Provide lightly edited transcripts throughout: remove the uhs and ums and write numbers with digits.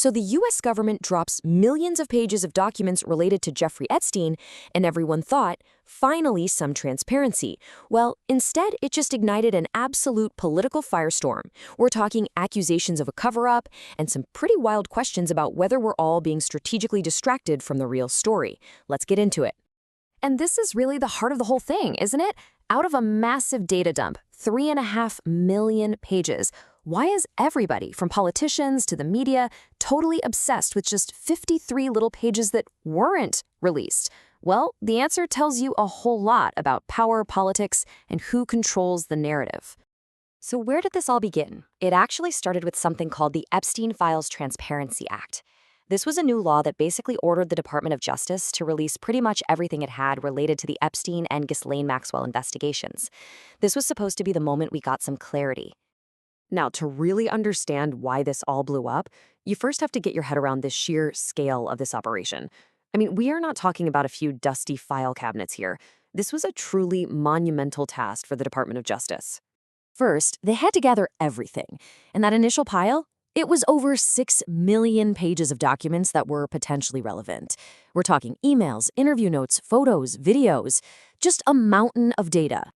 So the US government drops millions of pages of documents related to Jeffrey Epstein, and everyone thought, finally some transparency. Well, instead, it just ignited an absolute political firestorm. We're talking accusations of a cover-up and some pretty wild questions about whether we're all being strategically distracted from the real story. Let's get into it. And this is really the heart of the whole thing, isn't it? Out of a massive data dump, 3.5 million pages, why is everybody, from politicians to the media, totally obsessed with just 53 little pages that weren't released? Well, the answer tells you a whole lot about power, politics, and who controls the narrative. So where did this all begin? It actually started with something called the Epstein Files Transparency Act. This was a new law that basically ordered the Department of Justice to release pretty much everything it had related to the Epstein and Ghislaine Maxwell investigations. This was supposed to be the moment we got some clarity. Now, to really understand why this all blew up, you first have to get your head around the sheer scale of this operation. I mean, we are not talking about a few dusty file cabinets here. This was a truly monumental task for the Department of Justice. First, they had to gather everything, and that initial pile, it was over 6 million pages of documents that were potentially relevant. We're talking emails, interview notes, photos, videos, just a mountain of data.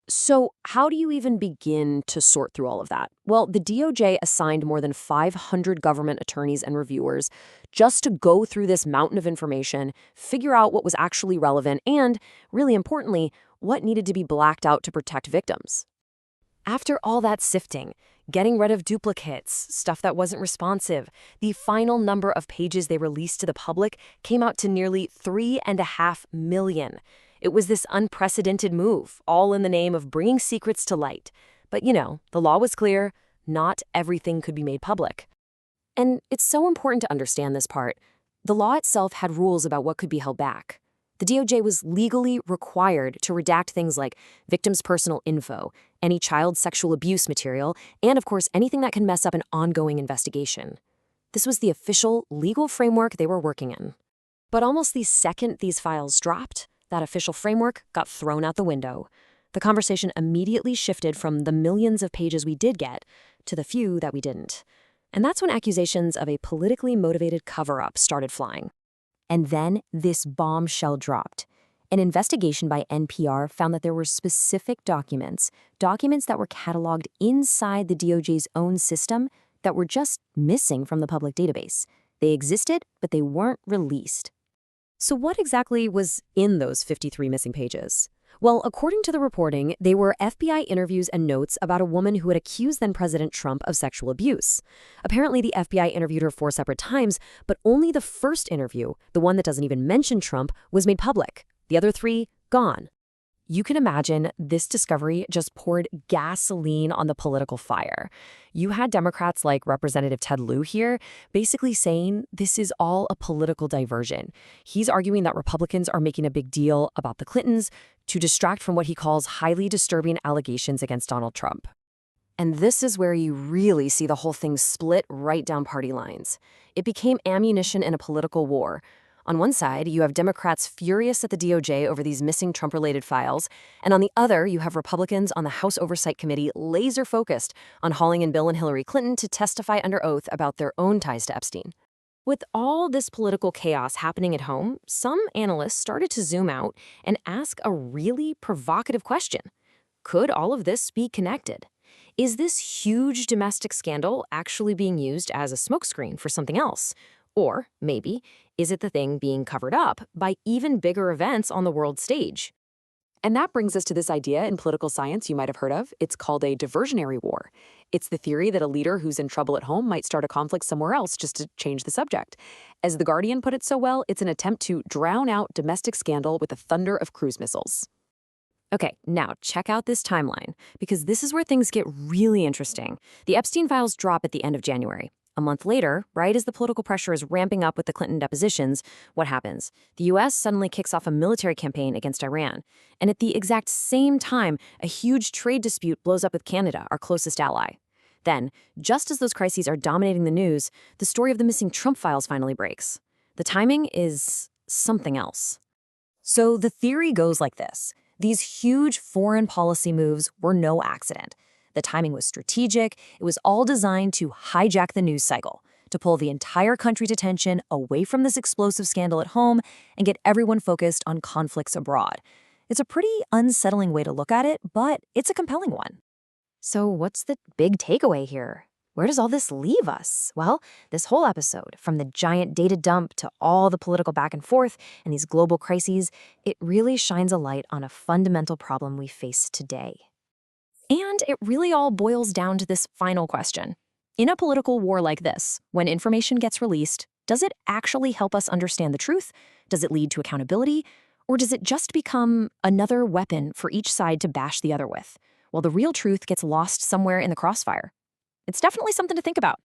So how do you even begin to sort through all of that? Well, the DOJ assigned more than 500 government attorneys and reviewers just to go through this mountain of information, figure out what was actually relevant, and, really importantly, what needed to be blacked out to protect victims. After all that sifting, getting rid of duplicates, stuff that wasn't responsive, the final number of pages they released to the public came out to nearly 3.5 million. It was this unprecedented move, all in the name of bringing secrets to light. But the law was clear. Not everything could be made public. And it's so important to understand this part. The law itself had rules about what could be held back. The DOJ was legally required to redact things like victims' personal info, any child sexual abuse material, and of course, anything that can mess up an ongoing investigation. This was the official legal framework they were working in. But almost the second these files dropped, that official framework got thrown out the window. The conversation immediately shifted from the millions of pages we did get to the few that we didn't. And that's when accusations of a politically motivated cover-up started flying. And then this bombshell dropped. An investigation by NPR found that there were specific documents that were cataloged inside the DOJ's own system that were just missing from the public database. They existed, but they weren't released. So what exactly was in those 53 missing pages? Well, according to the reporting, they were FBI interviews and notes about a woman who had accused then-President Trump of sexual abuse. Apparently, the FBI interviewed her 4 separate times, but only the first interview, the one that doesn't even mention Trump, was made public. The other 3, gone. You can imagine this discovery just poured gasoline on the political fire. You had Democrats like Representative Ted Lieu here basically saying this is all a political diversion. He's arguing that Republicans are making a big deal about the Clintons to distract from what he calls highly disturbing allegations against Donald Trump. And this is where you really see the whole thing split right down party lines. It became ammunition in a political war. On one side, you have Democrats furious at the DOJ over these missing Trump-related files, and on the other, you have Republicans on the House Oversight Committee laser-focused on hauling in Bill and Hillary Clinton to testify under oath about their own ties to Epstein. With all this political chaos happening at home, some analysts started to zoom out and ask a really provocative question. Could all of this be connected? Is this huge domestic scandal actually being used as a smokescreen for something else? Or, maybe, is it the thing being covered up by even bigger events on the world stage? And that brings us to this idea in political science you might have heard of. It's called a diversionary war. It's the theory that a leader who's in trouble at home might start a conflict somewhere else just to change the subject. As The Guardian put it so well, it's an attempt to drown out domestic scandal with the thunder of cruise missiles. Okay, now check out this timeline, because this is where things get really interesting. The Epstein files drop at the end of January. A month later, right as the political pressure is ramping up with the Clinton depositions, what happens? The U.S. suddenly kicks off a military campaign against Iran. And at the exact same time, a huge trade dispute blows up with Canada, our closest ally. Then, just as those crises are dominating the news, the story of the missing Trump files finally breaks. The timing is something else. So the theory goes like this. These huge foreign policy moves were no accident. The timing was strategic. It was all designed to hijack the news cycle, to pull the entire country's attention away from this explosive scandal at home and get everyone focused on conflicts abroad. It's a pretty unsettling way to look at it, but it's a compelling one. So what's the big takeaway here? Where does all this leave us? Well, this whole episode, from the giant data dump to all the political back and forth and these global crises, it really shines a light on a fundamental problem we face today. And it really all boils down to this final question. In a political war like this, when information gets released, does it actually help us understand the truth? Does it lead to accountability? Or does it just become another weapon for each side to bash the other with, while the real truth gets lost somewhere in the crossfire? It's definitely something to think about.